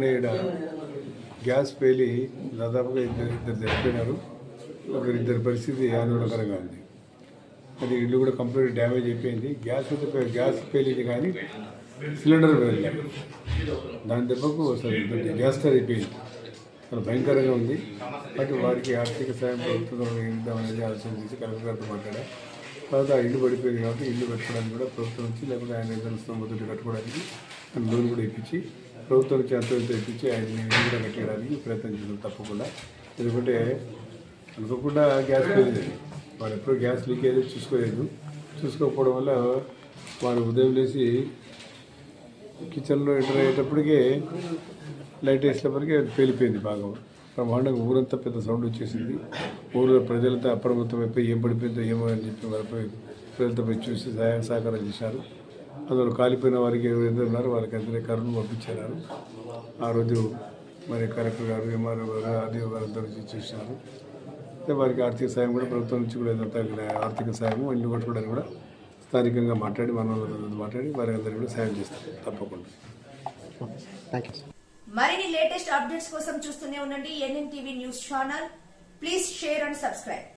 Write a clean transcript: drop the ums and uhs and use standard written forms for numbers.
మొన్ననే ఇక్కడ గ్యాస్ పేలి దాదాపుగా ఇద్దరు చనిపోయినారు. ఇద్దరి పరిస్థితి ఆందోళనకరంగా ఉంది. అది ఇల్లు కూడా కంప్లీట్ డ్యామేజ్ అయిపోయింది. గ్యాస్ పేలింది కానీ సిలిండర్ వెళ్ళాలి. దాని దెబ్బకు అసలు గ్యాస్ అయిపోయింది. చాలా భయంకరంగా ఉంది. కాబట్టి వారికి ఆర్థిక సాయం ప్రభుత్వం ఇద్దామనేది ఆలోచన చేసి కలెక్టర్ గారితో మాట్లాడా. తర్వాత ఇల్లు పడిపోయింది కాబట్టి ఇల్లు కట్టుకోవడానికి కూడా ప్రభుత్వం నుంచి, లేకపోతే ఆయన ఏదైనా స్తోమతోటి కట్టుకోవడానికి లోన్ కూడా ఇప్పించి ప్రభుత్వం నుంచి అంత ఇప్పించి ఆయన ఇల్లు కూడా కట్టేయడానికి ప్రయత్నం చేద్దాం తప్పకుండా. ఎందుకంటే అనుకోకుండా గ్యాస్ పోయింది. వాళ్ళు ఎప్పుడూ గ్యాస్ లీకేజ్ చూసుకోకపోవడం వల్ల వాళ్ళు ఉదయం లేచి కిచెన్లో ఎంటర్ అయ్యేటప్పటికే లైట్ వేసేటప్పటికే పేలిపోయింది. బాగా బ్రహ్మాండంగా ఊరంతా పెద్ద సౌండ్ వచ్చేసింది. ఊళ్ళో ప్రజలంతా అప్రమత్తం అయిపోయి ఏం పడిపోయిందో ఏమో అని చెప్పి వాళ్ళపై ప్రజలతో పోయి చూసి సహకారం చేశారు. అందులో కాలిపోయిన వారికి ఎవరైతే ఉన్నారో వాళ్ళకి అందరినీ కరుణ పంపించారు. ఆ రోజు మరి కలెక్టర్ గారు, ఎంఆర్ఓ గారు, ఆర్డీఓ గారు అందరూ చూసినారు. వారికి ఆర్థిక సాయం కూడా ప్రభుత్వం నుంచి కూడా ఏదంతా ఆర్థిక సాయము ఇల్లు కట్టుకోవడానికి కూడా స్థానికంగా మాట్లాడి మాట్లాడి వారికి అందరికీ కూడా సాయం చేస్తారు తప్పకుండా. మరిన్ని లేటెస్ట్ అప్డేట్స్ కోసం చూస్తూనే ఉండండి NN TV news channel. Please share and subscribe.